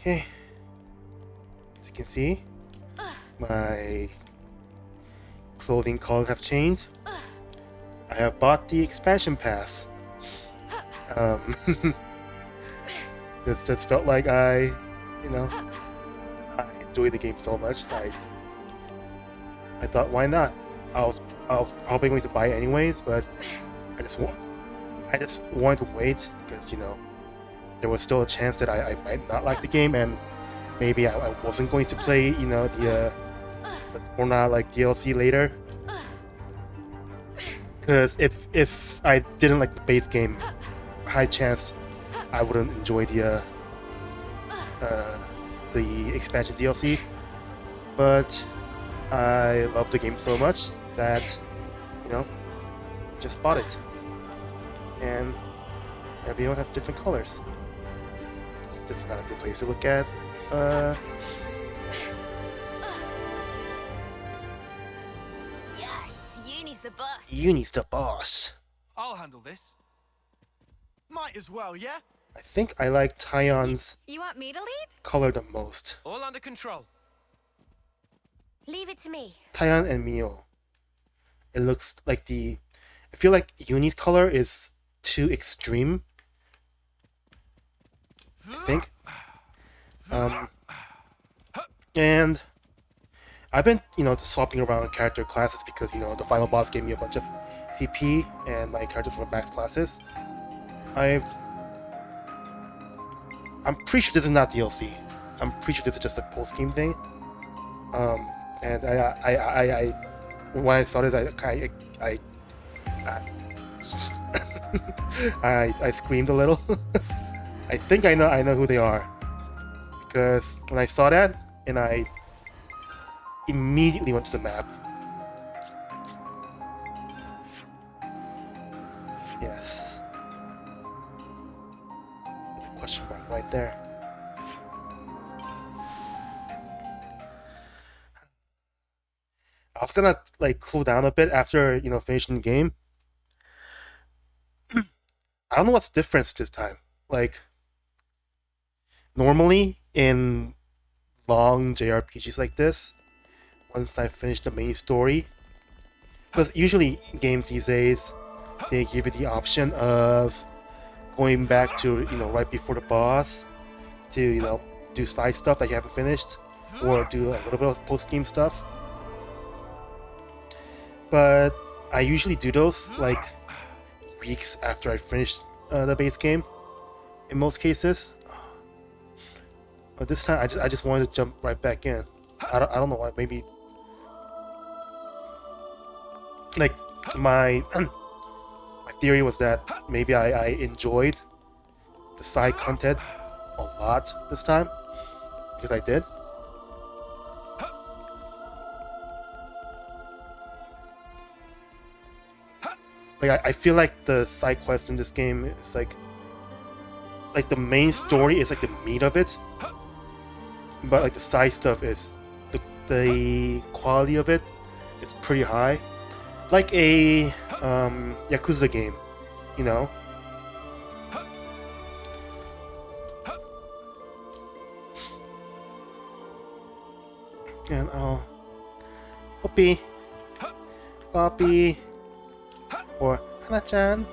Okay. As you can see, my clothing colors have changed. I have bought the expansion pass. It just felt like I enjoyed the game so much. I thought, why not? I was probably going to buy it anyways, but I just wanted to wait because there was still a chance that I might not like the game, and maybe I wasn't going to play the Corona DLC later. Because if I didn't like the base game, high chance I wouldn't enjoy the expansion DLC. But I love the game so much that just bought it, and everyone has different colors. This is not a good place to look at. Yes, Uni's the boss. Uni's the boss. I'll handle this. Might as well, yeah? I think I like Tyon's You want me to lead? color the most. All under control. Leave it to me. Tyon and Mio. It looks like I feel like Uni's color is too extreme. I think. And I've been, swapping around character classes because, the final boss gave me a bunch of CP and my characters were max classes. I'm pretty sure this is not DLC. I'm pretty sure this is just a post-game thing. And I when I saw this, I screamed a little. I think I know who they are, because when I saw that, and I immediately went to the map. Yes, there's a question mark right there. I was gonna cool down a bit after finishing the game. I don't know what's different this time. Normally in long JRPGs like this, once I finish the main story, because usually games these days they give you the option of going back to right before the boss to do side stuff that you haven't finished, or do a little bit of post game stuff. But I usually do those weeks after I finish the base game, in most cases. But this time I just wanted to jump right back in. I don't know why. Maybe my my theory was that maybe I enjoyed the side content a lot this time, because I did. I feel like the side quest in this game is like the main story is the meat of it, but the side stuff is the quality of it is pretty high, like a Yakuza game, And Poppy, or Hana-chan.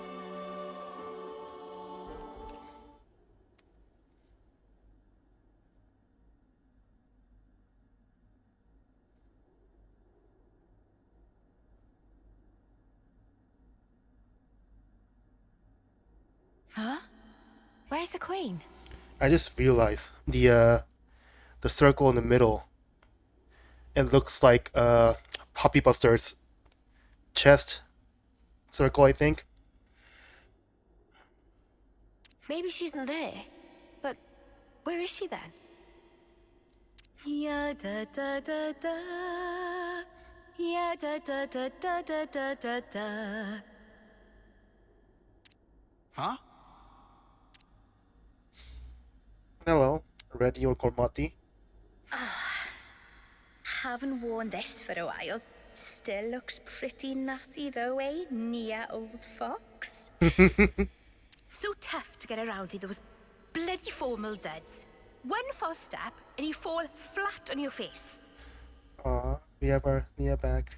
Huh? Where's the queen? I just realized the circle in the middle. It looks like Poppy Buster's chest circle, I think. Maybe she isn't there. But where is she then? Ya da da da da. Ya da da da da da da da da. Huh? Hello, ready or Kormati? Haven't worn this for a while. Still looks pretty natty though, eh? Near old fox. So tough to get around to those bloody formal duds. One false step and you fall flat on your face. Aw, we have our Nia back.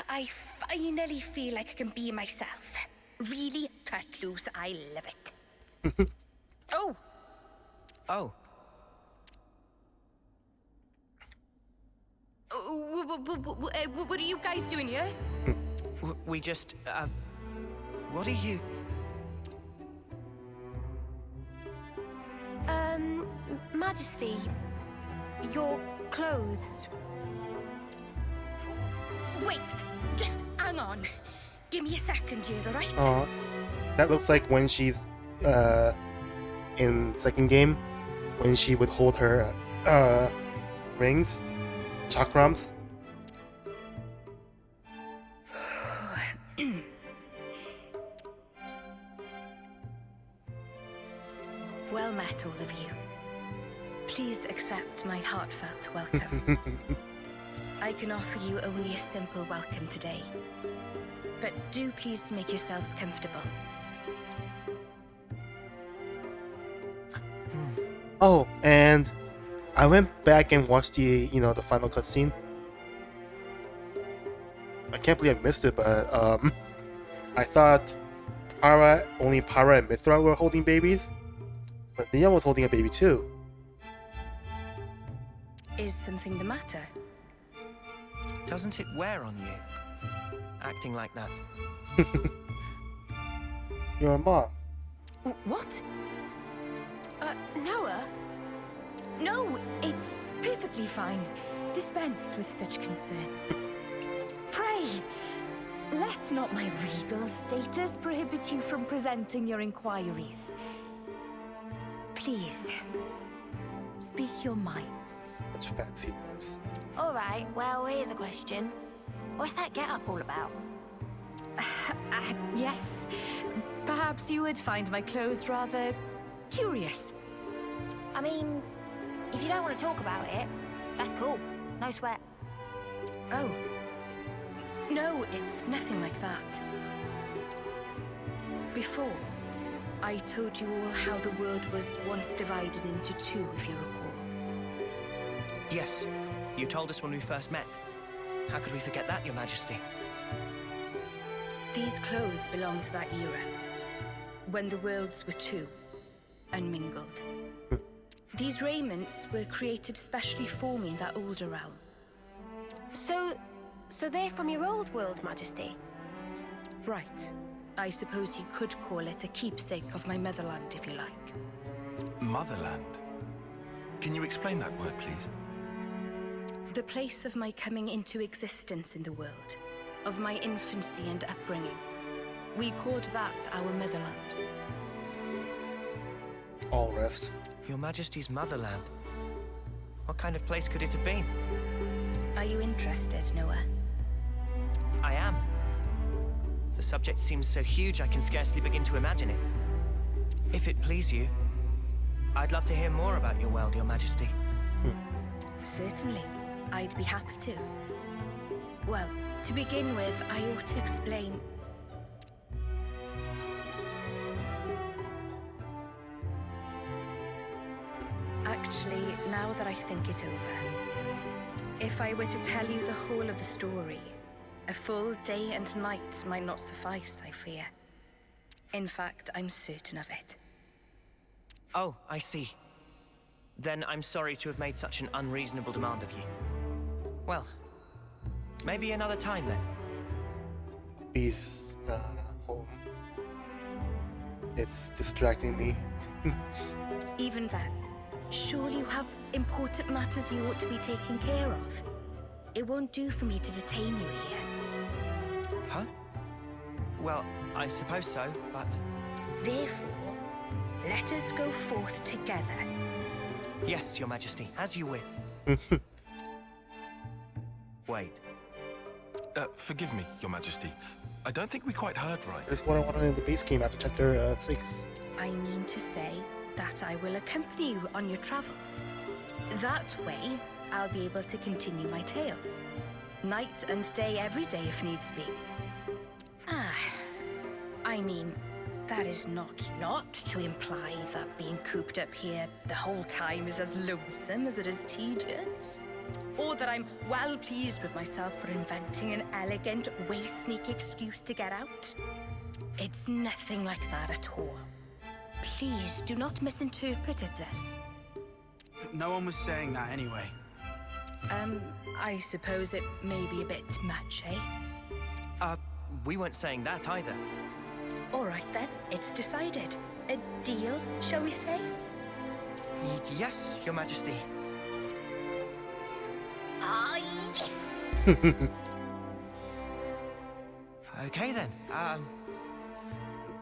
I finally feel like I can be myself. Really cut loose, I love it. Oh, Oh, what are you guys doing here? we just, what are you? Majesty, your clothes. Wait, just hang on. Give me a second here, alright? Aw, that looks like when she's in second game, when she would hold her rings, chakrams. Well met, all of you. Please accept my heartfelt welcome. I can offer you only a simple welcome today. But do please make yourselves comfortable. Oh, and I went back and watched the the final cutscene. I can't believe I missed it, but I thought only Para and Mithra were holding babies, but Nia was holding a baby too. Is something the matter? Doesn't it wear on you? Acting like that. You're a mom. What? Noah? No, it's perfectly fine. Dispense with such concerns. Pray, let not my regal status prohibit you from presenting your inquiries. Please, speak your minds. Such fancy ones. Alright, well, here's a question. What's that get-up all about? Yes, perhaps you would find my clothes rather curious. I mean, if you don't want to talk about it, that's cool. No sweat. Oh. No, it's nothing like that. Before, I told you all how the world was once divided into two, if you recall. Yes, you told us when we first met. How could we forget that, Your Majesty? These clothes belong to that era, when the worlds were two, unmingled. These raiments were created specially for me in that older realm. So they're from your old world, Majesty? Right. I suppose you could call it a keepsake of my motherland, if you like. Motherland? Can you explain that word, please? The place of my coming into existence in the world, of my infancy and upbringing. We called that our motherland. All rest. Your Majesty's motherland. What kind of place could it have been? Are you interested, Noah? I am. The subject seems so huge I can scarcely begin to imagine it. If it please you, I'd love to hear more about your world, Your Majesty. Certainly. I'd be happy to. Well, to begin with, I ought to explain... Actually, now that I think it over, if I were to tell you the whole of the story, a full day and night might not suffice, I fear. In fact, I'm certain of it. Oh, I see. Then I'm sorry to have made such an unreasonable demand of you. Well, maybe another time then. Beast home. It's distracting me. Even then, surely you have important matters you ought to be taking care of. It won't do for me to detain you here. Huh? Well, I suppose so, but... Therefore, let us go forth together. Yes, Your Majesty, as you wish. Wait. Forgive me, Your Majesty. I don't think we quite heard right. That's what I wanted in the base game after chapter 6. I mean to say that I will accompany you on your travels. That way, I'll be able to continue my tales. Night and day, every day if needs be. I mean, That is not to imply that being cooped up here the whole time is as lonesome as it is tedious. Or that I'm well pleased with myself for inventing an elegant, way-sneak excuse to get out. It's nothing like that at all. Please do not misinterpret this. No one was saying that anyway. I suppose it may be a bit much, eh? We weren't saying that either. All right then, it's decided. A deal, shall we say? Yes, Your Majesty. Ah, yes! Okay then.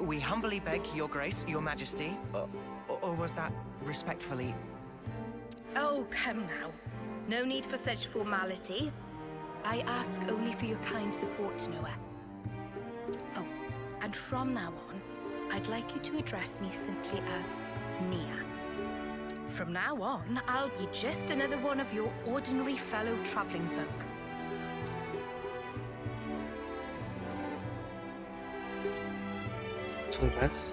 We humbly beg Your Grace, Your Majesty, or was that respectfully? Oh, come now. No need for such formality. I ask only for your kind support, Noah. Oh, and from now on, I'd like you to address me simply as Mia. From now on, I'll be just another one of your ordinary fellow traveling folk. So that's...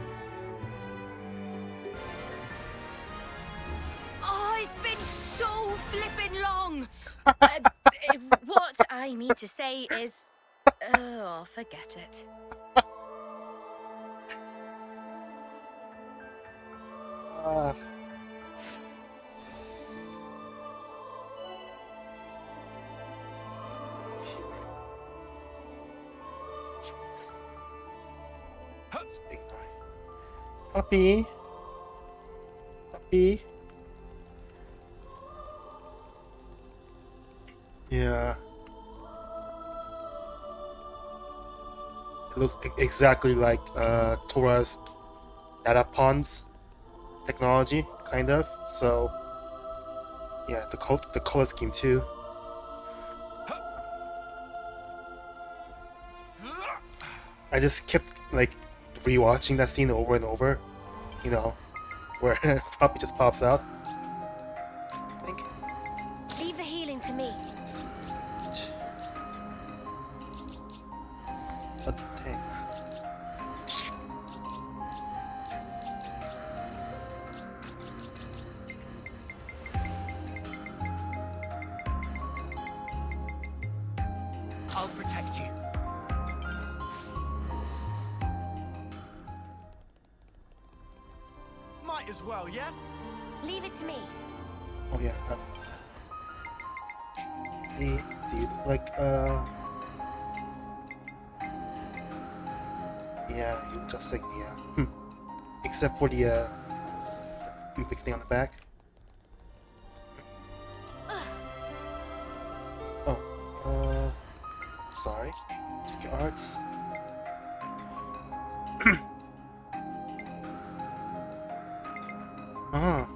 Oh, it's been so flippin' long! What I mean to say is... Oh, forget it. Puppy. Puppy. Yeah. It looks exactly like Tora's data ponds technology, kind of. So yeah, the color scheme too. I just kept like rewatching that scene over and over, you know, where Puppy just pops out. I think. Leave the healing to me. A tank. I'll protect you. Might as well, yeah? Leave it to me. Oh yeah. Hey, do you look like yeah, you look just like Nia. Except for the big thing on the back. Oh, sorry. Take your arts. Ah.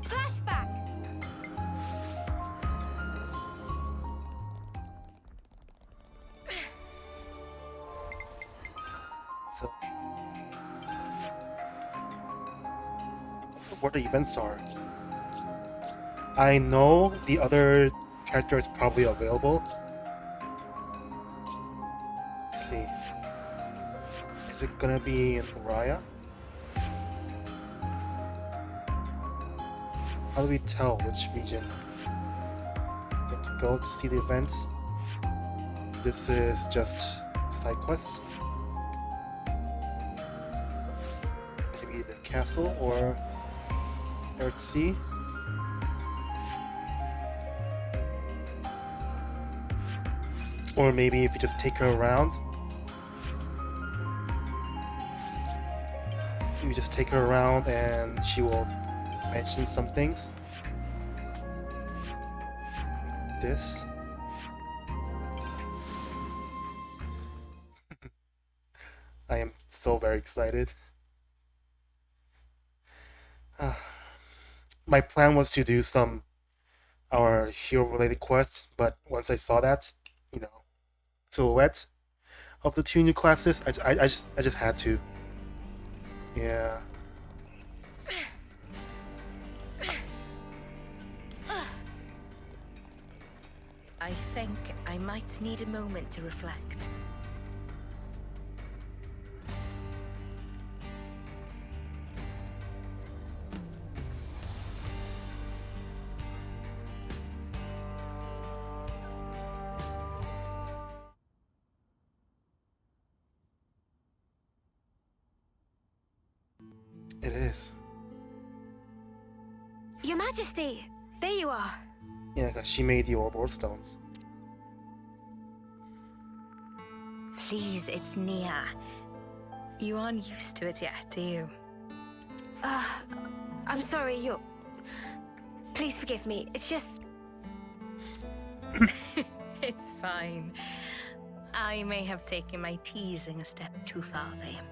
Flashback! So, what the events are. I know the other character is probably available. Let's see. Is it gonna be in Uriah? How do we tell which region? We have to go to see the events. This is just side quests. Maybe the castle or Earth Sea. Or maybe if you just take her around. You just take her around and she will mention some things. This. I am so very excited. My plan was to do some our hero related quests, but once I saw that, you know, silhouette of the two new classes, I just had to. Yeah. I think I might need a moment to reflect. It is. Your Majesty, there you are. Yeah, because she made the Ouroboros stones. Please, it's Nia. You aren't used to it yet, are you? I'm sorry, you're... Please forgive me. It's just... It's fine. I may have taken my teasing a step too far there.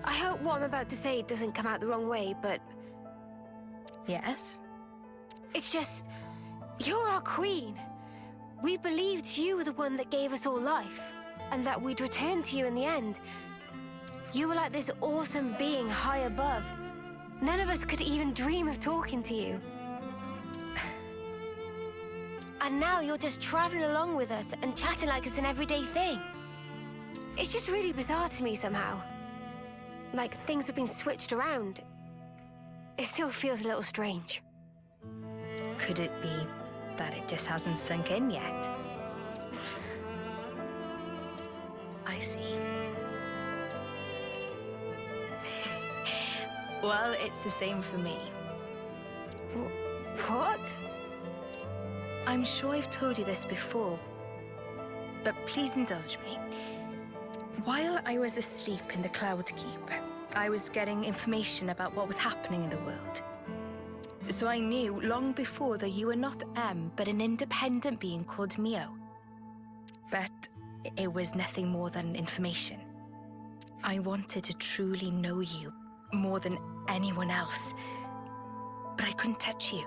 I hope what I'm about to say doesn't come out the wrong way, but... Yes? It's just... You're our queen. We believed you were the one that gave us all life, and that we'd return to you in the end. You were like this awesome being high above. None of us could even dream of talking to you. And now you're just traveling along with us and chatting like it's an everyday thing. It's just really bizarre to me somehow. Like things have been switched around. It still feels a little strange. Could it be that it just hasn't sunk in yet? I see. Well, it's the same for me. What? I'm sure I've told you this before, but please indulge me. While I was asleep in the Cloud Keep, I was getting information about what was happening in the world. So I knew long before that you were not M, but an independent being called Mio. But it was nothing more than information. I wanted to truly know you more than anyone else. But I couldn't touch you,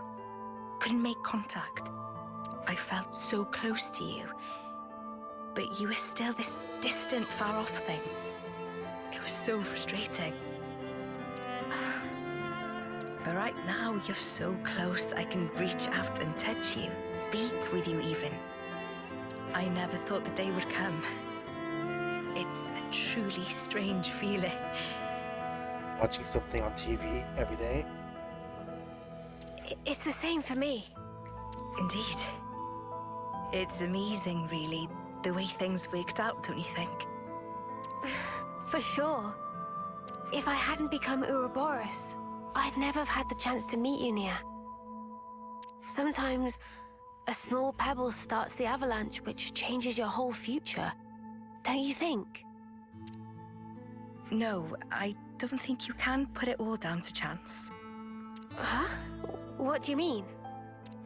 couldn't make contact. I felt so close to you, but you were still this distant, far-off thing. It was so frustrating. But right now, you're so close, I can reach out and touch you, speak with you even. I never thought the day would come. It's a truly strange feeling. Watching something on TV every day. It's the same for me. Indeed. It's amazing, really, the way things worked out, don't you think? For sure. If I hadn't become Ouroboros, I'd never have had the chance to meet you, Nia. Sometimes, a small pebble starts the avalanche, which changes your whole future. Don't you think? No, I don't think you can put it all down to chance. Huh? What do you mean?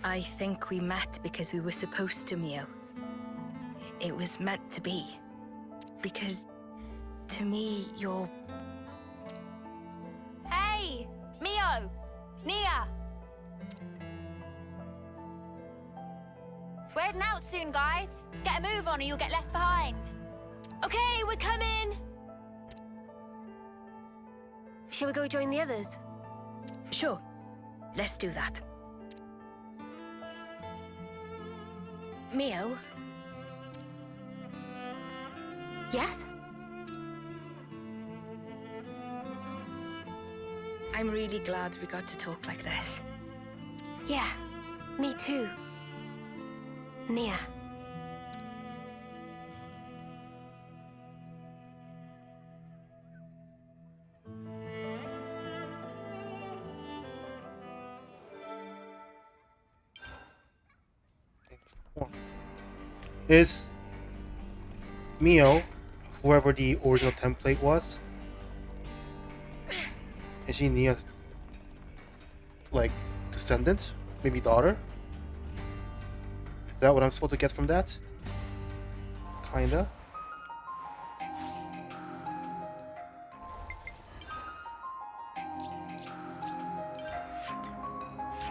I think we met because we were supposed to, Mio. It was meant to be. Because, to me, you're... Hey! Mio! Nia! We're heading out soon, guys. Get a move on or you'll get left behind. Okay, we're coming! Shall we go join the others? Sure. Let's do that. Mio? Yes? I'm really glad we got to talk like this. Yeah, me too. Nia. Is Mio, whoever the original template was, is she Nia's, like, descendant? Maybe daughter? Is that what I'm supposed to get from that? Kinda.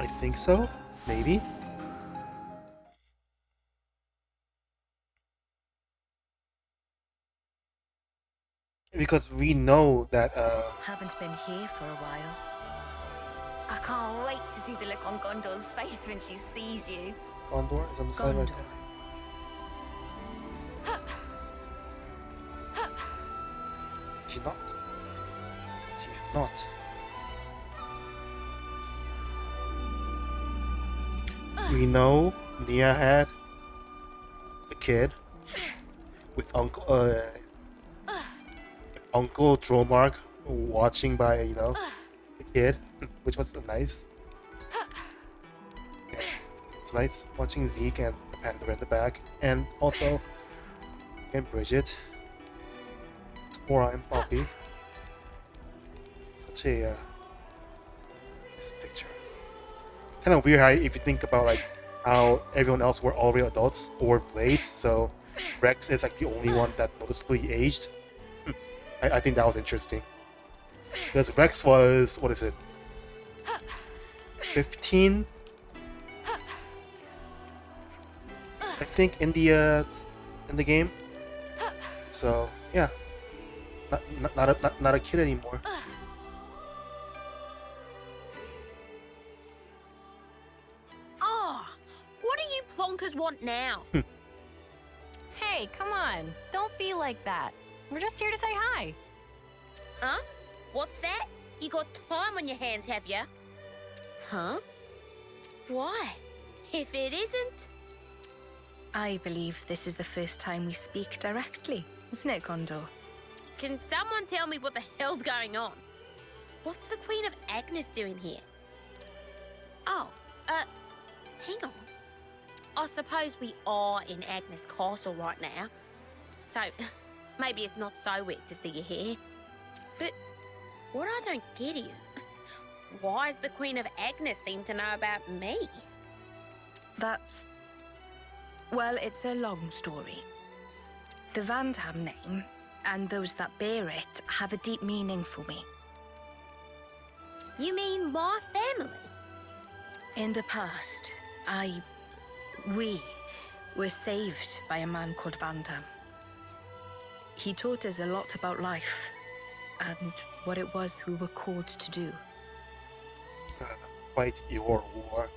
I think so. Maybe. Because we know that Haven't been here for a while. I can't wait to see the look on Gondor's face when she sees you. Gondor is on the side right Gondor. there. She's not. She's not. We know Nia had a kid with Uncle Dromark watching by, the kid, which was nice. Yeah, it's nice watching Zeke and the panda in the back, and also and Bridget, Tora and Poppy. Such a this picture. Kind of weird how if you think about like how everyone else were already adults or blades, so Rex is like the only one that noticeably aged. I think that was interesting. Because Rex was, what is it? 15? I think in the game. So yeah, not a kid anymore. Oh, what do you plonkers want now? Hey, come on. Don't be like that. We're just here to say hi. Huh? What's that? You got time on your hands, have ya? Huh? Why? If it isn't... I believe this is the first time we speak directly, isn't it, Gondor? Can someone tell me what the hell's going on? What's the Queen of Agnus doing here? Oh, hang on. I suppose we are in Agnus Castle right now. So, maybe it's not so weird to see you here. But what I don't get is, why does the Queen of Agnus seem to know about me? That's... well, it's a long story. The Vandham name, and those that bear it, have a deep meaning for me. You mean my family? In the past, we were saved by a man called Vandham. He taught us a lot about life, and what it was we were called to do. Fight your war.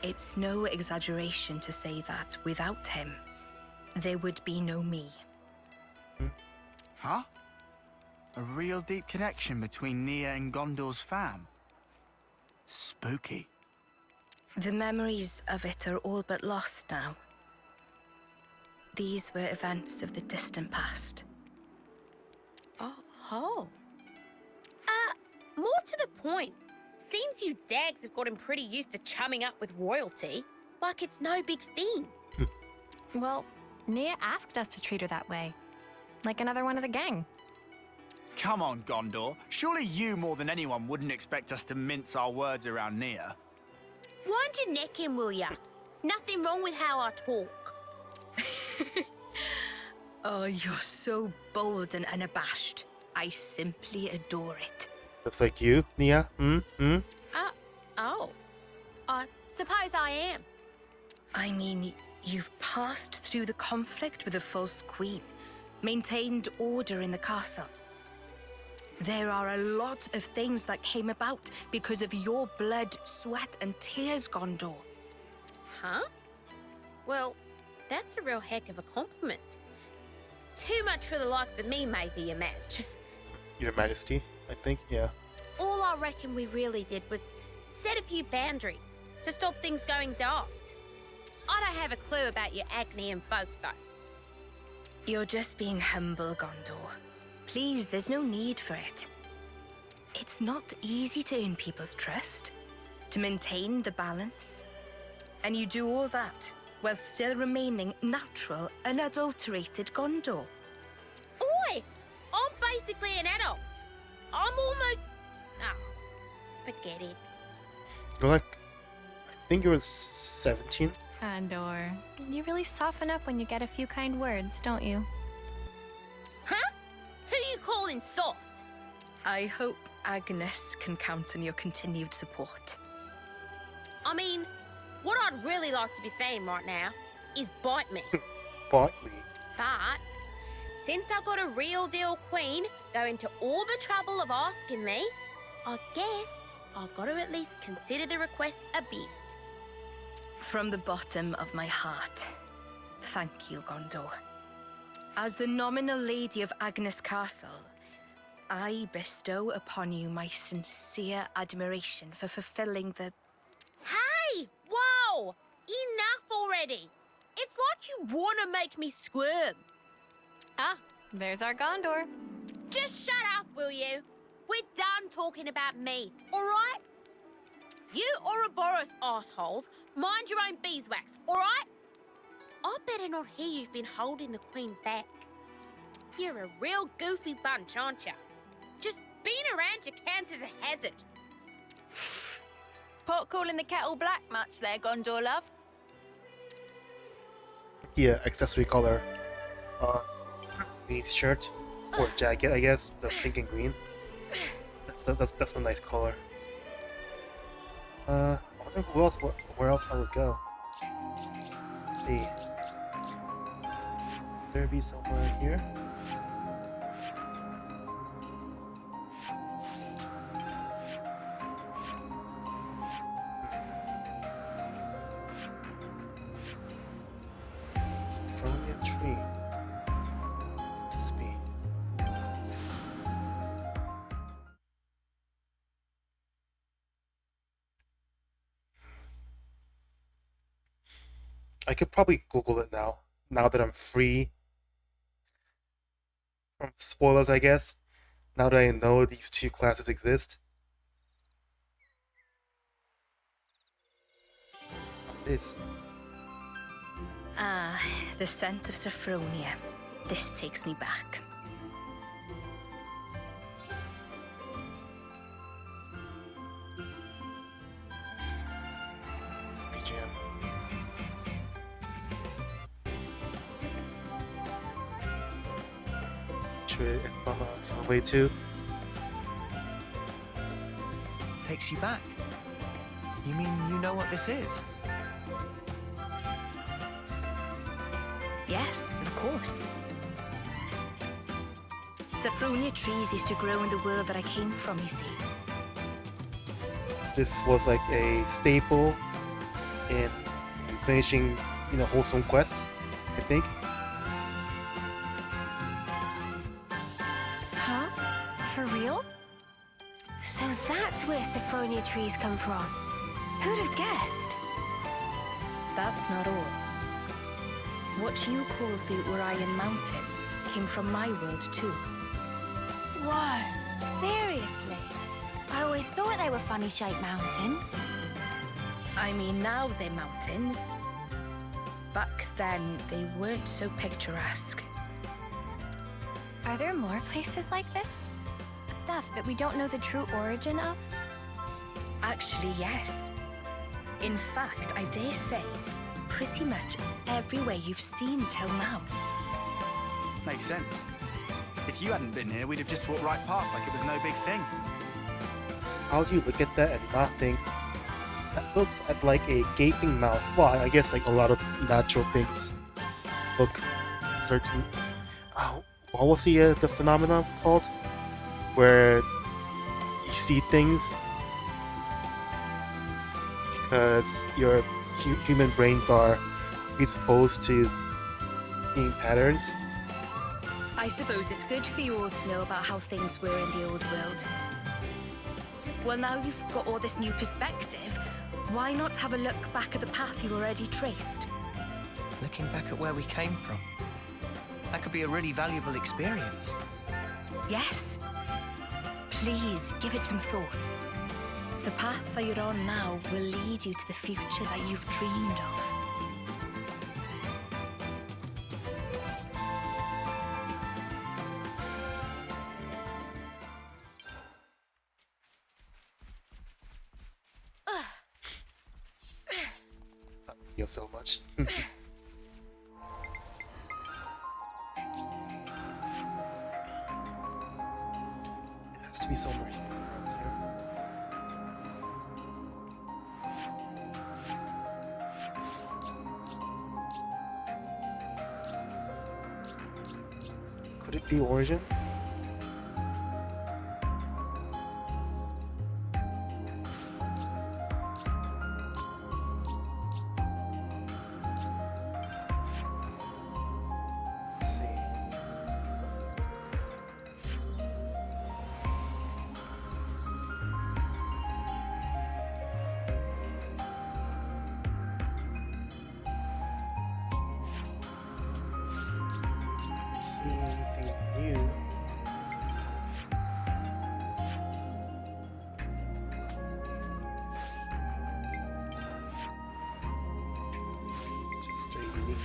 It's no exaggeration to say that without him, there would be no me. Huh? A real deep connection between Nia and Gondor's fam. Spooky. The memories of it are all but lost now. These were events of the distant past. Oh. More to the point. Seems you dags have gotten pretty used to chumming up with royalty, like it's no big thing. Well, Nia asked us to treat her that way. Like another one of the gang. Come on, Gondor. Surely you more than anyone wouldn't expect us to mince our words around Nia. Wind your neck in, will ya? Nothing wrong with how I talk. Oh, you're so bold and unabashed. I simply adore it. Just like you, Nia. I suppose I am. I mean, you've passed through the conflict with the false queen, maintained order in the castle. There are a lot of things that came about because of your blood, sweat, and tears, Gondor. Huh? Well, that's a real heck of a compliment. Too much for the likes of me, maybe, Your Match. Your Majesty, I think, yeah. All I reckon we really did was set a few boundaries to stop things going daft. I don't have a clue about your Agnian folks, though. You're just being humble, Gondor. Please, there's no need for it. It's not easy to earn people's trust, to maintain the balance. And you do all that while still remaining natural, unadulterated Gondor. Oi! I'm basically an adult. I'm almost... forget it. You're like, I think you were 17. Condor, you really soften up when you get a few kind words, don't you? Huh? Who you calling soft? I hope Agnes can count on your continued support. I mean, what I'd really like to be saying right now is bite me. Bought me. But since I got a real deal queen going to all the trouble of asking me, I guess I've got to at least consider the request a bit. From the bottom of my heart, thank you, Gondor. As the nominal lady of Agnus Castle, I bestow upon you my sincere admiration for fulfilling the... Hey! Whoa! Enough already! It's like you want to make me squirm. Ah, there's our Gondor. Just shut up, will you? We're done talking about me, all right? You Ouroboros assholes, mind your own beeswax, all right? I better not hear you've been holding the Queen back. You're a real goofy bunch, aren't you? Just being around you counts as a hazard. Pot calling the kettle black much there, Gondor love? The accessory color. Green shirt or jacket, I guess. The pink and green. That's a nice color. I wonder where else I would go. Let's see. There be somewhere here. Sophronia tree. Just be. I could probably Google it now that I'm free from spoilers, I guess. Now that I know these two classes exist. This. Ah, the scent of Sophronia. This takes me back. This BGM. If I'm Xenoblade 2. Takes you back. You mean you know what this is? Yes, of course. Sophronia trees used to grow in the world that I came from, you see. This was like a staple in finishing, wholesome quests, I think. Huh? For real? So that's where Sophronia trees come from. Who'd have guessed? That's not all. What you call the Urian Mountains came from my world too. Whoa, seriously? I always thought they were funny-shaped mountains. I mean, now they're mountains. Back then, they weren't so picturesque. Are there more places like this? Stuff that we don't know the true origin of? Actually, yes. In fact, I dare say, pretty much everywhere you've seen till now. Makes sense. If you hadn't been here, we'd have just walked right past like it was no big thing. How do you look at that and not think that looks like a gaping mouth? Well, I guess like a lot of natural things look certain. Oh, what was the phenomenon called? Where you see things because your human brains are predisposed to seeing patterns. I suppose it's good for you all to know about how things were in the old world. Well, now you've got all this new perspective, why not have a look back at the path you already traced? Looking back at where we came from. That could be a really valuable experience. Yes. Please, give it some thought. The path that you're on now will lead you to the future that you've dreamed of. I feel so much. It has to be somewhere around here. Could it be Origin?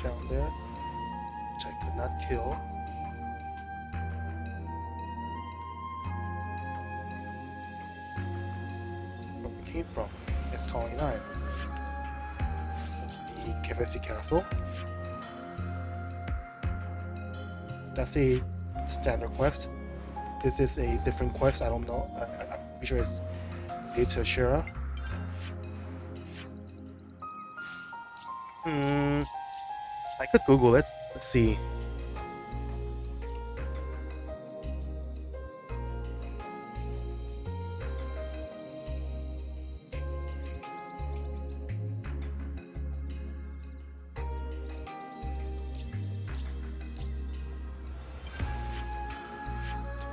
down there, which I could not kill. Where we came from? It's Colony 9. The Keves Castle. That's a standard quest. This is a different quest. I don't know. I'm pretty sure it's related to Ashura. I could Google it. Let's see.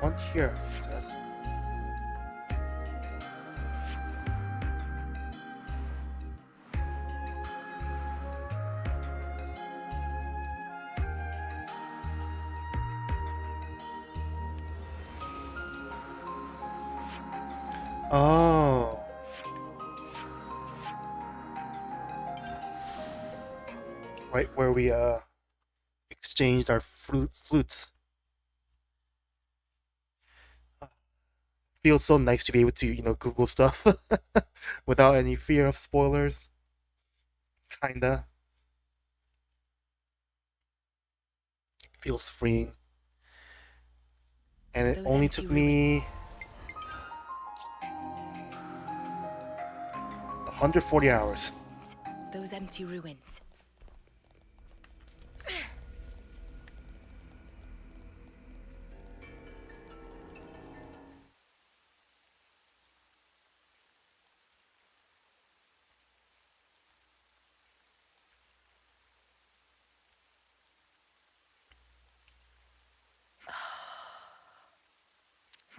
One here, it says. Oh. Right where we exchanged our flutes. Feels so nice to be able to, Google stuff without any fear of spoilers. Kinda. Feels freeing. And it Those only empty took me 140 hours. Those empty ruins.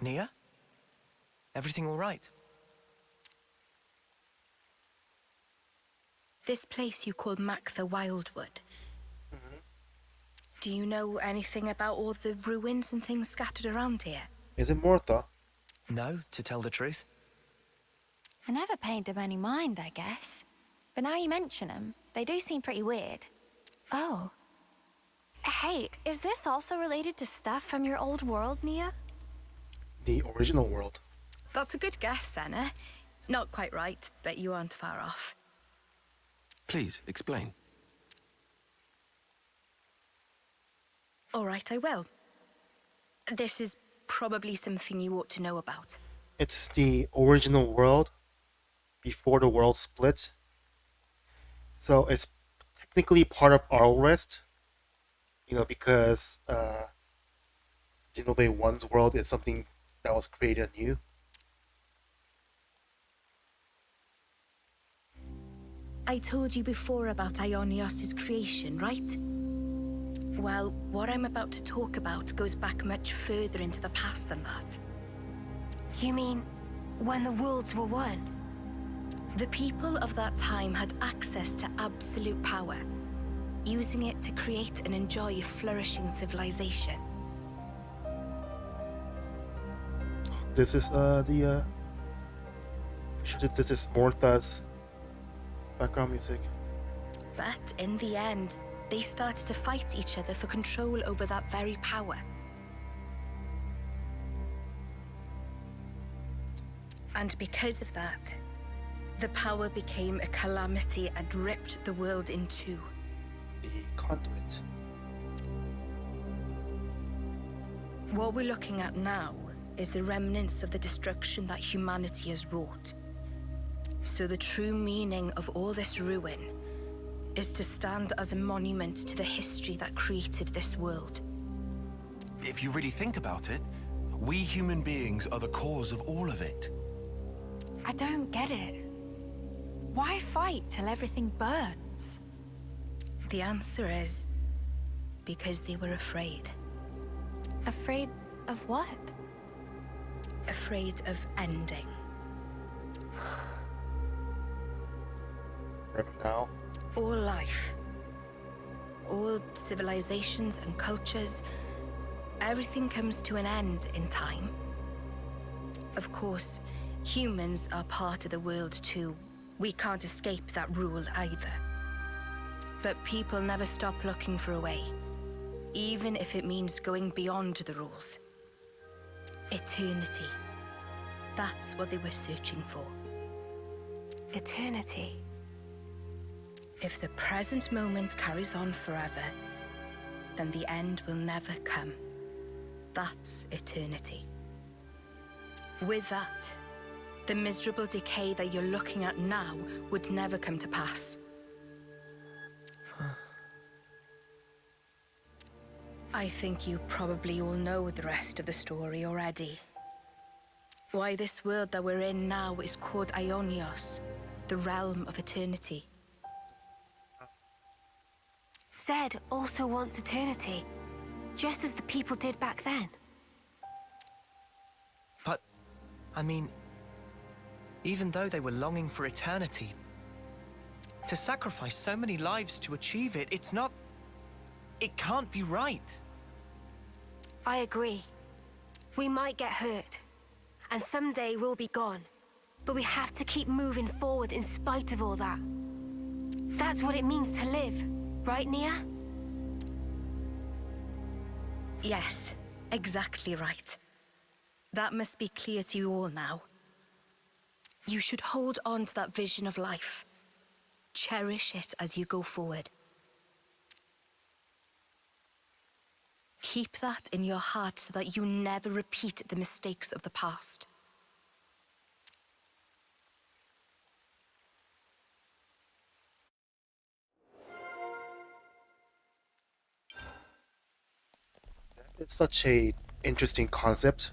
Nia? Everything all right? This place you call Maktha Wildwood. Do you know anything about all the ruins and things scattered around here? Is it Mortha? No, to tell the truth. I never paid them any mind, I guess. But now you mention them, they do seem pretty weird. Oh. Hey, is this also related to stuff from your old world, Nia? The original world. That's a good guess, Senna. Not quite right, but you aren't far off. Please, explain. All right, I will. This is probably something you ought to know about. It's the original world before the world split. So it's technically part of our Rest. Because Xenoblade 1's world is something that was created anew. I told you before about Ionios' creation, right? Well, what I'm about to talk about goes back much further into the past than that. You mean when the worlds were one? The people of that time had access to absolute power, using it to create and enjoy a flourishing civilization. This is this is Mortha's background music. But in the end, they started to fight each other for control over that very power. And because of that, the power became a calamity and ripped the world in two. The conduit. What we're looking at now is the remnants of the destruction that humanity has wrought. So the true meaning of all this ruin is to stand as a monument to the history that created this world. If you really think about it, we human beings are the cause of all of it. I don't get it. Why fight till everything burns? The answer is because they were afraid. Afraid of what? Afraid of ending. Forever now. All life, all civilizations and cultures, everything comes to an end in time. Of course, humans are part of the world too. We can't escape that rule either. But people never stop looking for a way, even if it means going beyond the rules. Eternity. That's what they were searching for. Eternity. If the present moment carries on forever, then the end will never come. That's eternity. With that, the miserable decay that you're looking at now would never come to pass. I think you probably all know the rest of the story already. Why this world that we're in now is called Aionios, the realm of eternity. Zed also wants eternity, just as the people did back then. But, I mean, even though they were longing for eternity, to sacrifice so many lives to achieve it, it can't be right. I agree. We might get hurt, and someday we'll be gone. But we have to keep moving forward in spite of all that. That's what it means to live, right, Nia? Yes, exactly right. That must be clear to you all now. You should hold on to that vision of life. Cherish it as you go forward. Keep that in your heart so that you never repeat the mistakes of the past. It's such a interesting concept.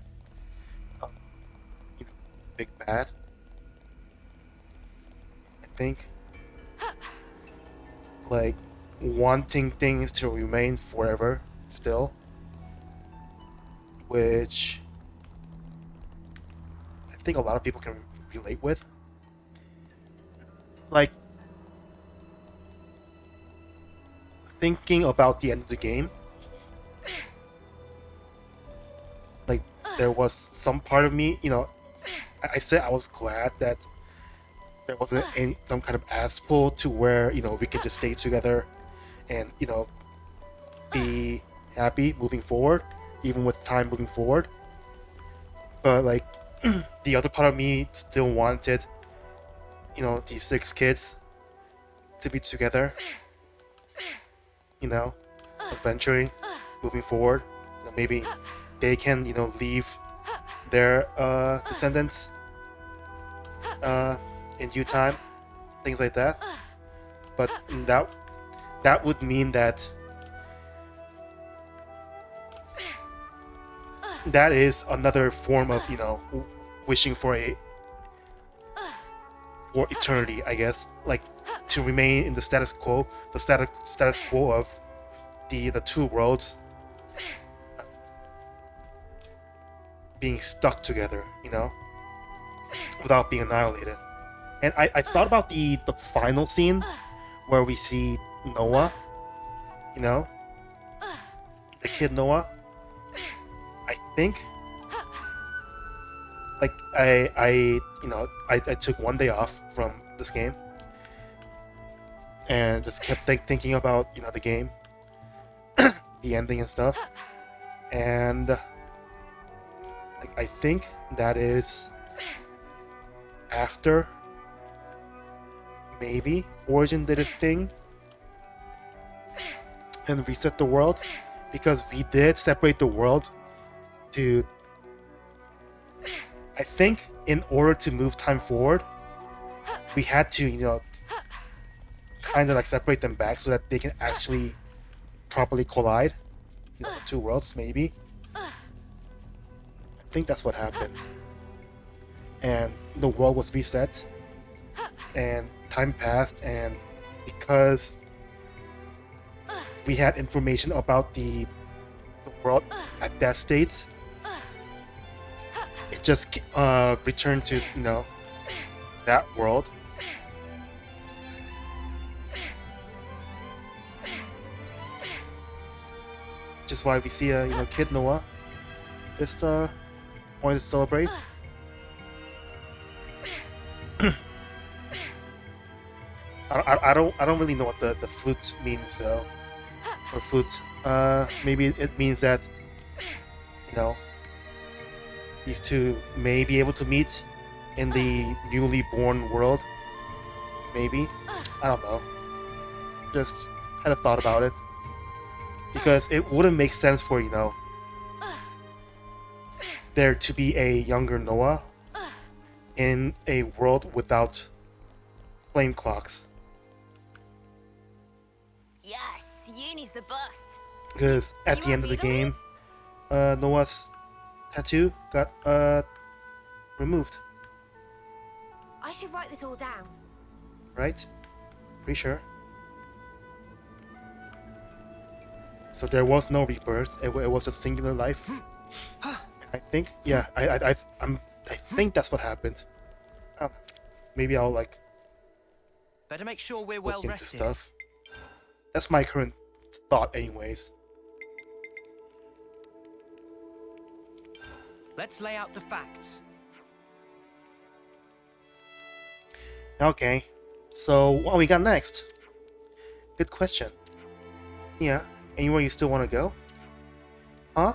You know, Big Bad. I think. Like, wanting things to remain forever still. Which I think a lot of people can relate with. Like, thinking about the end of the game. Like, there was some part of me, I said I was glad that there wasn't some kind of ass pull to where, we could just stay together and, be happy moving forward, even with time moving forward. But, like, the other part of me still wanted, these 6 kids to be together, adventuring, moving forward. Maybe they can, leave their descendants in due time, things like that. But that would mean that that is another form of, wishing for eternity, I guess. Like, to remain in the status quo, status quo of the two worlds being stuck together, without being annihilated. And I thought about the final scene where we see Noah, the kid Noah. I think, like, I took one day off from this game and just kept thinking about, the game, the ending and stuff. And, like, I think that is after maybe Origin did its thing and reset the world, because we did separate the world to, I think, in order to move time forward, we had to, kind of like separate them back so that they can actually properly collide, the two worlds, maybe. I think that's what happened. And the world was reset, and time passed, and because we had information about the world at that state, it just returned to, that world. Which is why we see a kid Noah just wanting to celebrate. I don't really know what the flute means though. Or flute. Maybe it means that, you know, these two may be able to meet in the newly born world. Maybe. I don't know. Just had a thought about it. Because it wouldn't make sense for, you know, there to be a younger Noah in a world without flame clocks. Yes, Uni's the boss. Because at the end of the game, Noah's tattoo got removed, I should write this all down. right? Pretty sure. So there was no rebirth. It was a singular life. I think. Yeah. I think that's what happened. Maybe I'll like Better make sure we're look well into rested. stuff. That's my current thought, anyways. Let's lay out the facts. Okay. So what we got next? Good question. Yeah. Anywhere you still want to go? Huh?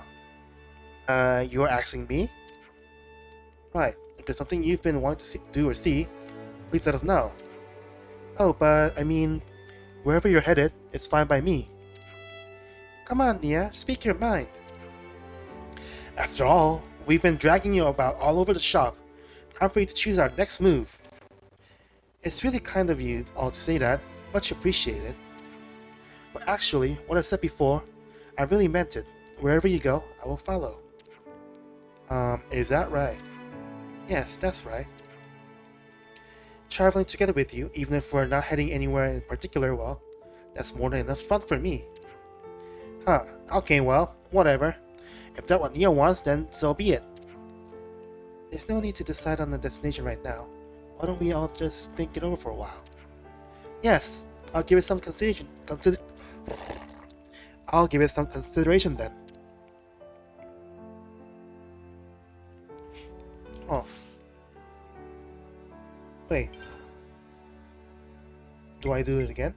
You're asking me? Right. If there's something you've been wanting to do or see, please let us know. Oh, but I mean, wherever you're headed, it's fine by me. Come on, Nia, speak your mind. After all, we've been dragging you about all over the shop. Time for you to choose our next move. It's really kind of you all to say that. Much appreciated. But actually, what I said before, I really meant it. Wherever you go, I will follow. Is that right? Yes, that's right. Traveling together with you, even if we're not heading anywhere in particular, well, that's more than enough fun for me. Huh, okay, well, whatever. If that's what Neo wants, then so be it. There's no need to decide on the destination right now. Why don't we all just think it over for a while? Yes, I'll give it some consideration. I'll give it some consideration then. Oh. Wait. Do I do it again?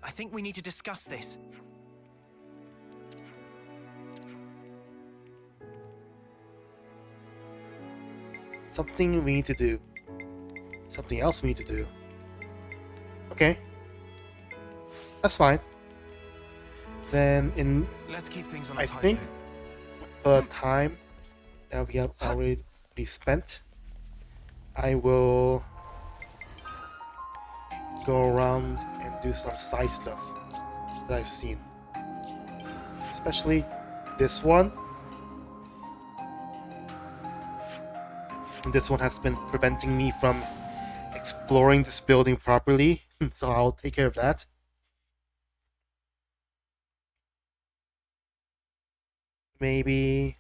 I think we need to discuss this. Something we need to do. Something else we need to do. Okay. That's fine. Then Let's keep things on a I tight think note. the time that we have already spent, I will go around and do some side stuff that I've seen. Especially this one. This one has been preventing me from exploring this building properly, so I'll take care of that. Maybe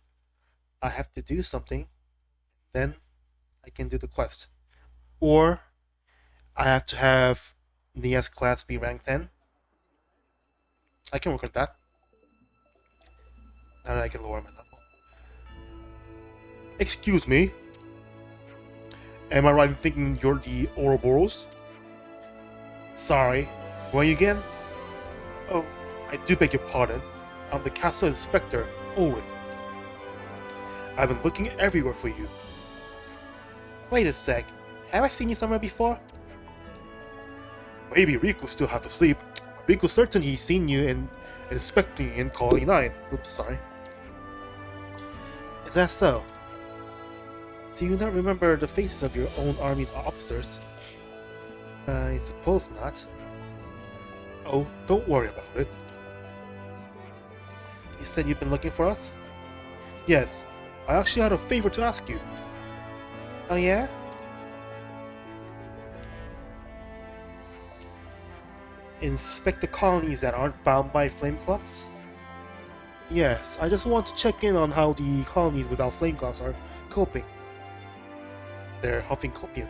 I have to do something, then I can do the quest. Or I have to have Nia's class be rank 10. I can work with that. Now that I can lower my level. Excuse me. Am I right in thinking you're the Ouroboros? Sorry, who are you again? Oh, I do beg your pardon. I'm the castle inspector, Ulrich. I've been looking everywhere for you. Wait a sec, have I seen you somewhere before? Maybe Riku's still half asleep. Riku's certain he's seen you in inspecting in Colony 9. Oops, sorry. Is that so? Do you not remember the faces of your own army's officers? I suppose not. Oh, don't worry about it. You said you've been looking for us? Yes, I actually had a favor to ask you. Oh yeah? Inspect the colonies that aren't bound by flame clocks? Yes, I just want to check in on how the colonies without flame clocks are coping. They're huffing copium.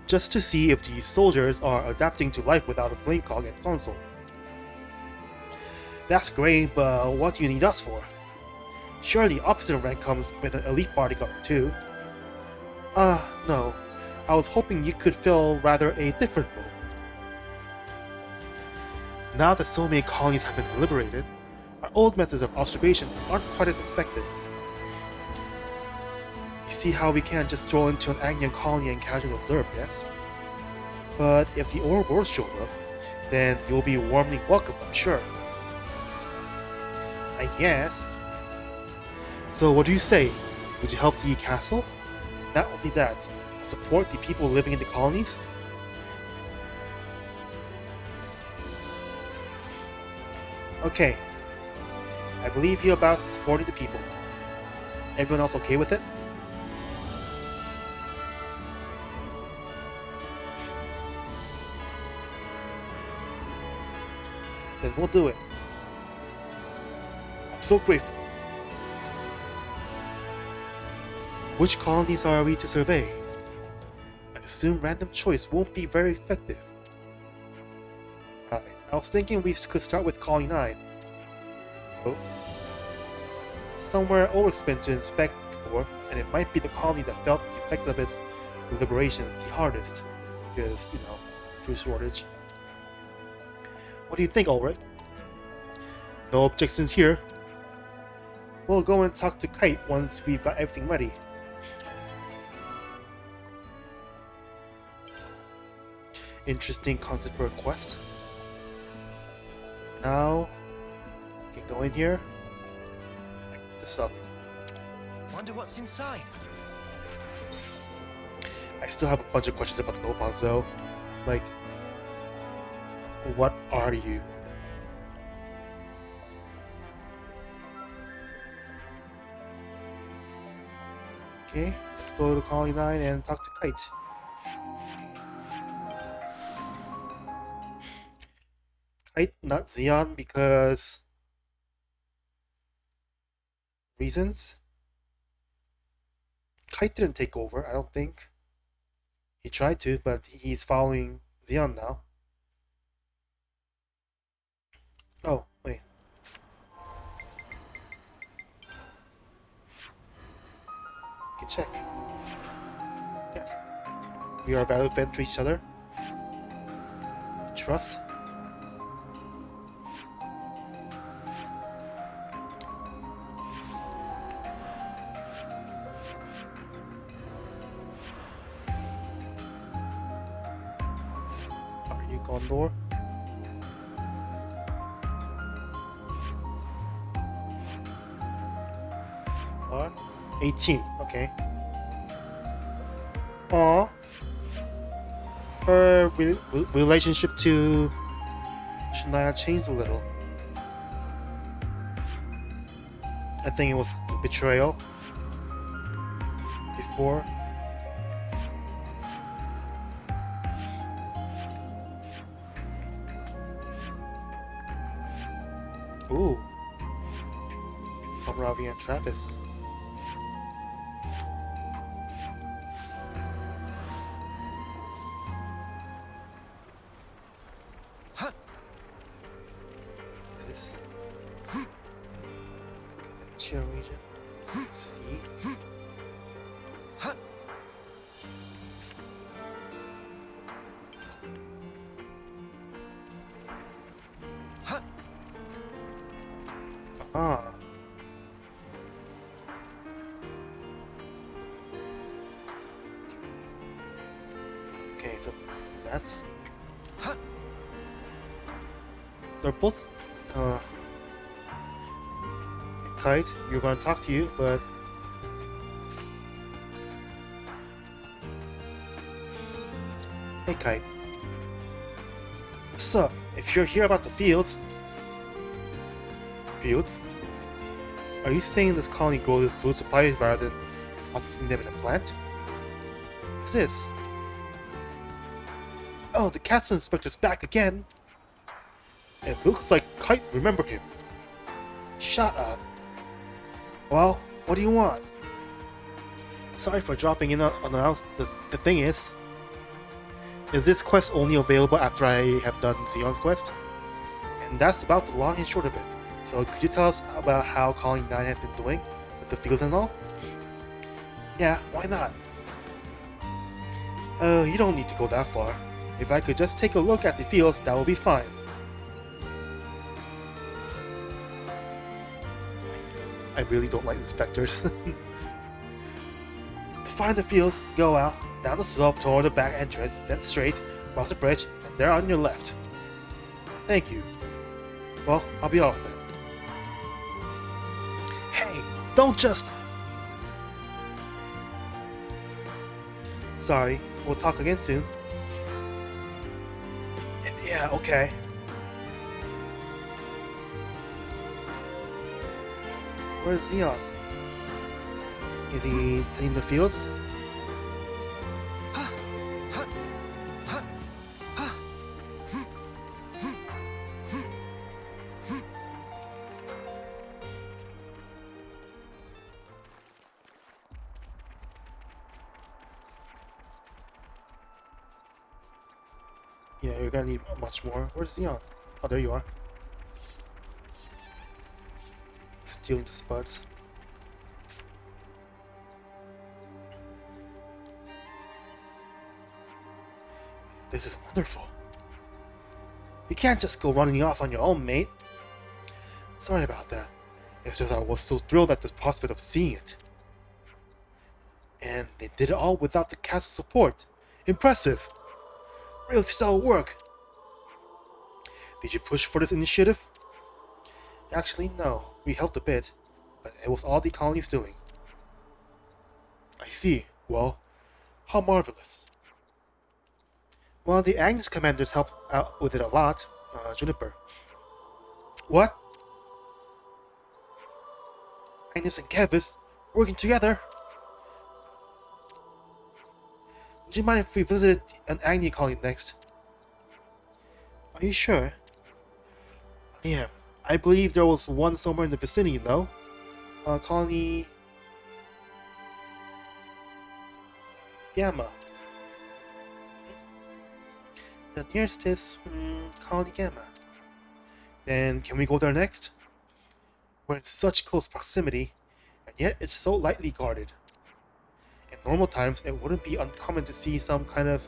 Just to see if the soldiers are adapting to life without a flame clock and console. That's great, but what do you need us for? Surely officer rank comes with an elite bodyguard too. No. I was hoping you could fill rather a different role. Now that so many colonies have been liberated, our old methods of observation aren't quite as effective. You see how we can't just stroll into an Agnian colony and casually observe, yes? But if the Ouroboros shows up, then you'll be warmly welcomed, I'm sure. I guess. So what do you say? Would you help the castle? Not only that, support the people living in the colonies? Okay. I believe you about supporting the people. Everyone else okay with it? Then we'll do it. I'm so grateful. Which colonies are we to survey? I assume random choice won't be very effective. I was thinking we could start with Colony 9. Oh. Somewhere Ulrich's been to inspect before, and it might be the colony that felt the effects of its liberations the hardest. Because, you know, food shortage. What do you think, Ulrich? No objections here. We'll go and talk to Kite once we've got everything ready. Interesting concept for a quest. Now, we can go in here. Pick this up. Wonder what's inside. I still have a bunch of questions about the Nopons though. Like, what are you? Okay, let's go to Colony 9 and talk to Kite. Kite, not Xeon, because reasons? Kite didn't take over, I don't think. He tried to, but he's following Xeon now. Oh, wait. You can check. Yes. We are valued friends to each other. Trust. Are you Gondor? What? 18, okay. Aww. Her relationship to Shania changed a little. I think it was betrayal before. Ooh. From Ravi and Travis. Is this chill region? See? Ah. Okay, so that's... They're both... Kite, you're gonna talk to you, but... Hey Kite. What's up? If you're here about the fields... Fields? Are you saying this colony grows its food supplies rather than processing them in a plant? What's this? Oh, the Cats Inspector's back again! It looks like Kite remembered him. Shut up. Well, what do you want? Sorry for dropping in unannounced. The thing is this quest only available after I have done Xeon's quest? And that's about the long and short of it. So could you tell us about how Colony 9 has been doing with the fields and all? Yeah, why not? Oh, you don't need to go that far. If I could just take a look at the fields, that would be fine. I really don't like inspectors. To find the fields, go out, down the slope toward the back entrance, then straight, across the bridge, and there on your left. Thank you. Well, I'll be off then. Hey, don't just... Sorry, we'll talk again soon. Yeah, okay. Where's Xeon? Is he cleaning the fields? Yeah, you're gonna need much more. Where's Xeon? Oh, there you are. Stealing the spuds. This is wonderful. You can't just go running off on your own, mate. Sorry about that. It's just I was so thrilled at the prospect of seeing it. And they did it all without the castle's support. Impressive. Really stellar work. Did you push for this initiative? Actually, no. We helped a bit, but it was all the colony's doing. I see. Well, how marvelous. Well, the Agnus commanders helped out with it a lot. Juniper. What? Agnus and Keves working together? Would you mind if we visited an Agni colony next? Are you sure? Yeah, I believe there was one somewhere in the vicinity, you know? Colony... Gamma. The nearest is Colony Gamma. Then can we go there next? We're in such close proximity, and yet it's so lightly guarded. In normal times, it wouldn't be uncommon to see some kind of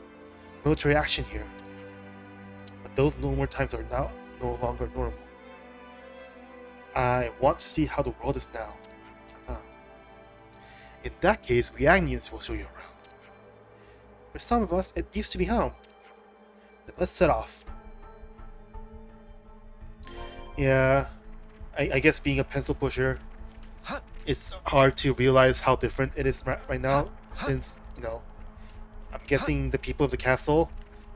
military action here. But those normal times are now no longer normal. I want to see how the world is now. In that case, we Agnians will show you around. For some of us, it used to be home. Then let's set off. Yeah, I guess being a pencil pusher, it's hard to realize how different it is right now, since, you know, I'm guessing the people of the castle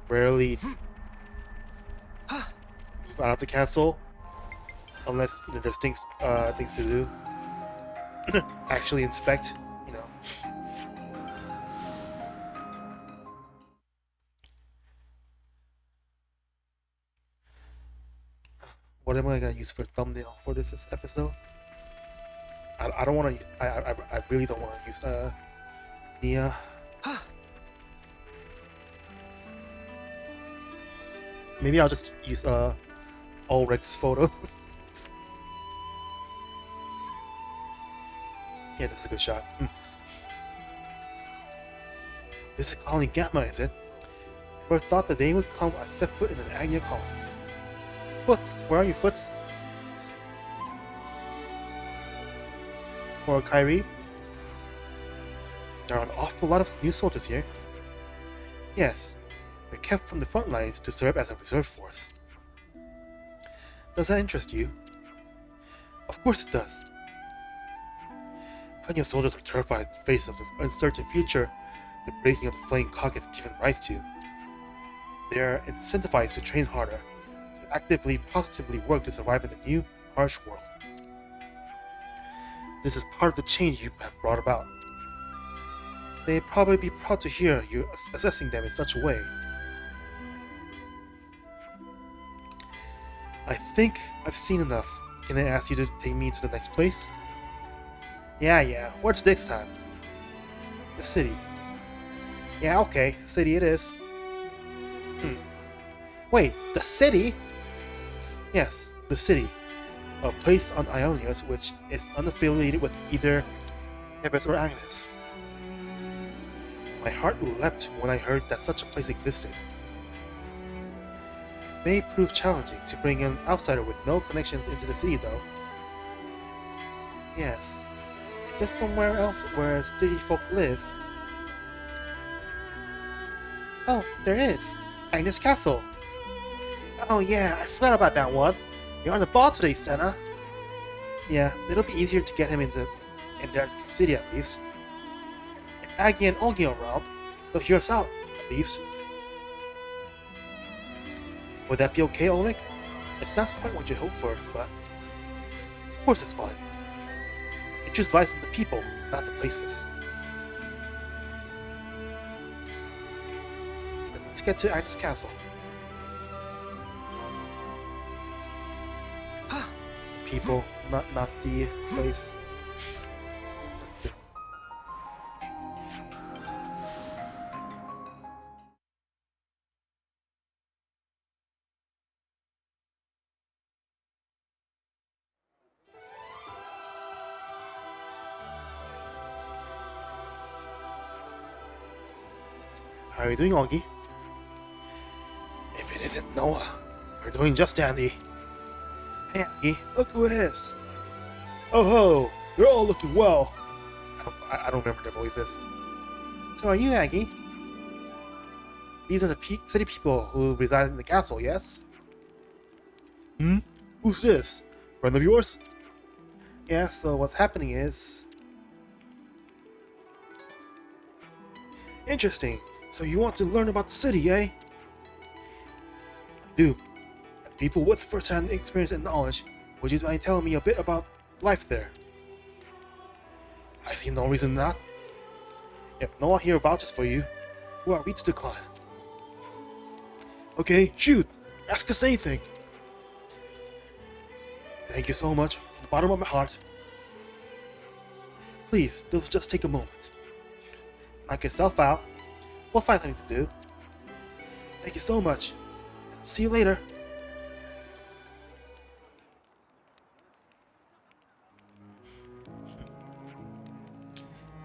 rarely move out of the castle unless, you know, there's things to do. Actually inspect, you know. What am I gonna use for thumbnail for this episode? I don't want to. I really don't want to use Mia. Maybe I'll just use Ulrich's photo. Yeah, this is a good shot. So this is Colony Gamma, is it? Never thought the day would come I set foot in an Agnia colony. Foots, where are you, Foots? Or Kyrie? There are an awful lot of new soldiers here. Yes, they're kept from the front lines to serve as a reserve force. Does that interest you? Of course it does. Plenty of soldiers are terrified in the face of the uncertain future the breaking of the Flame Cock has given rise to. They are incentivized to train harder, to actively, positively work to survive in the new, harsh world. This is part of the change you have brought about. They'd probably be proud to hear you assessing them in such a way. I think I've seen enough. Can I ask you to take me to the next place? Yeah, where's next time? The city. Yeah, okay, city it is. Wait, the city? Yes, the city. A place on Ionius which is unaffiliated with either Keves or Agnus. My heart leapt when I heard that such a place existed. It may prove challenging to bring an outsider with no connections into the city, though. Yes. Is there somewhere else where city folk live? Oh, there is. Agnus Castle. Oh yeah, I forgot about that one. You're on the ball today, Senna. Yeah, it'll be easier to get him in their city at least. If Aggie and Olgie are around, they'll hear us out, at least. Would that be okay, Ulrich? It's not quite what you hoped for, but of course it's fine. It just lies in the people, not the places. Then let's get to Agnus Castle. People, not the place. How are you doing, Augie? If it isn't Noah, we're doing just dandy. Hey, Aggie, look who it is! Oh ho! You're all looking well! I don't remember their voices. So are you, Aggie? These are the city people who reside in the castle, yes? Hmm? Who's this? Friend of yours? Yeah, so what's happening is... Interesting. So you want to learn about the city, eh? I do. As people with first-hand experience and knowledge, would you mind telling me a bit about life there? I see no reason not. If Noah here vouches for you, who are we to decline? Okay, shoot! Ask us anything! Thank you so much, from the bottom of my heart. Please, just take a moment. Knock yourself out. We'll find something to do. Thank you so much. See you later.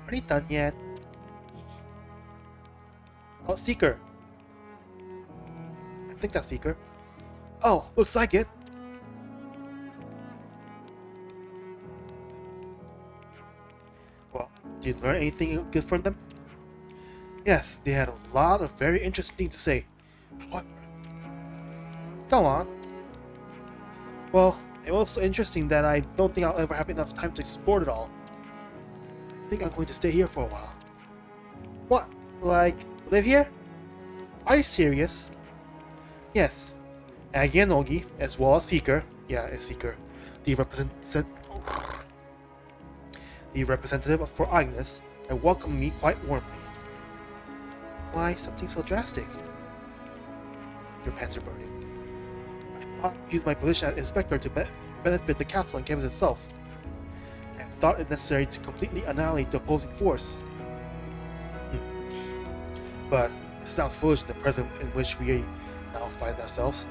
Are you done yet? Oh, Seeker. I think that's Seeker. Oh, looks like it. Well, did you learn anything good from them? Yes, they had a lot of very interesting things to say. However, go on. Well, it was so interesting that I don't think I'll ever have enough time to explore it all. I think I'm going to stay here for a while. What? Like, live here? Are you serious? Yes. Aggie and Olgie, as well as Seeker, it's Seeker, the representative for Agnus, and welcomed me quite warmly. Why something so drastic? Your pants are burning. I thought I'd use my position as inspector to benefit the castle and Keves itself. I thought it necessary to completely annihilate the opposing force. But it sounds foolish in the present in which we now find ourselves.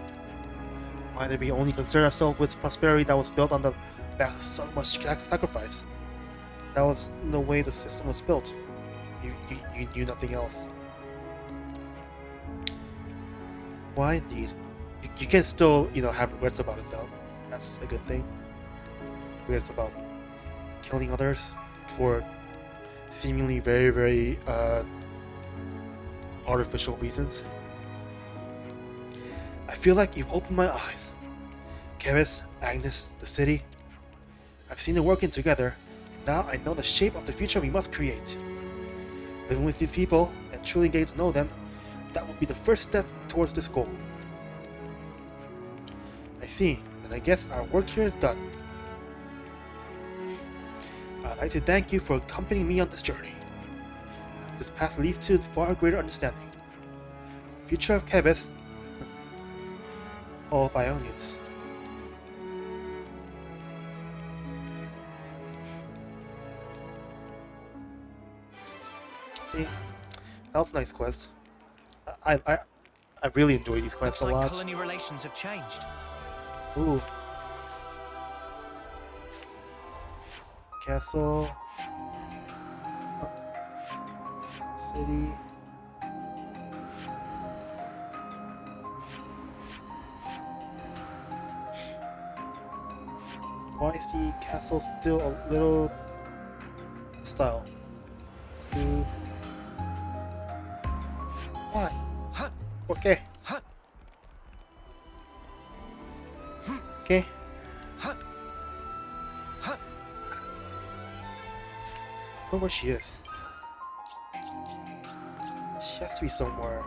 Why did we only concern ourselves with prosperity that was built on the back of so much sacrifice? That was the way the system was built. You knew nothing else. Why indeed? You can still, have regrets about it though. That's a good thing. Regrets about killing others for seemingly very, very artificial reasons. I feel like you've opened my eyes. Keves, Agnus, the city. I've seen them working together, and now I know the shape of the future we must create. Living with these people and truly getting to know them, that will be the first step towards this goal. I see, then I guess our work here is done. I'd like to thank you for accompanying me on this journey. This path leads to far greater understanding. The future of Keves, all of Ionians. See, that was a nice quest. I really enjoy these quests Looks a like lot. colony relations have changed. Ooh. Castle. city. Why is the castle still a little hostile? Why? Okay. Okay. I don't know where she is. She has to be somewhere.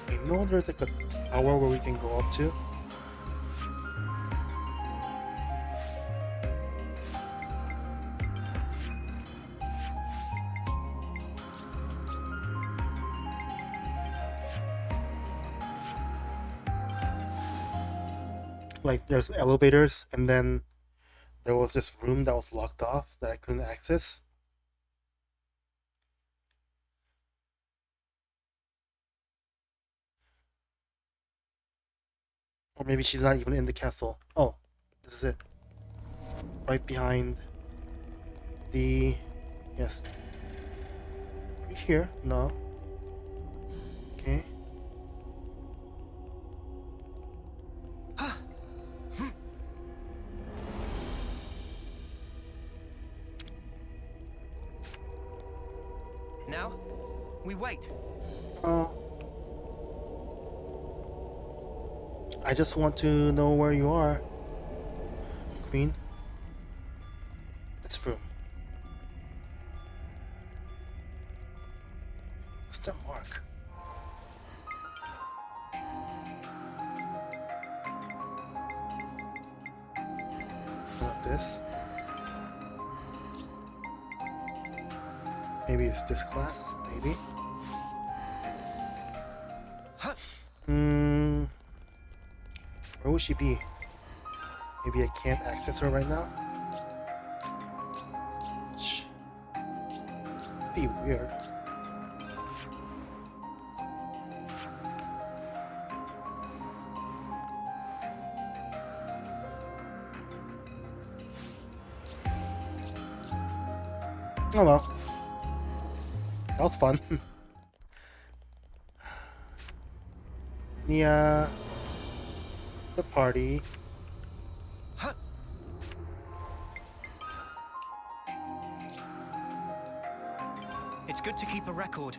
I know there's like a tower where we can go up to. Like there's elevators, and then there was this room that was locked off that I couldn't access. Or maybe she's not even in the castle. Oh, this is it. Right behind the... Yes. Are you here? No. Okay. Now, we wait. Oh. I just want to know where you are, Queen. This room. What's that mark? Not this. Maybe it's this class. Maybe. Where would she be? Maybe I can't access her right now? Which would be weird. Oh well. That was fun. Yeah. The party. It's good to keep a record.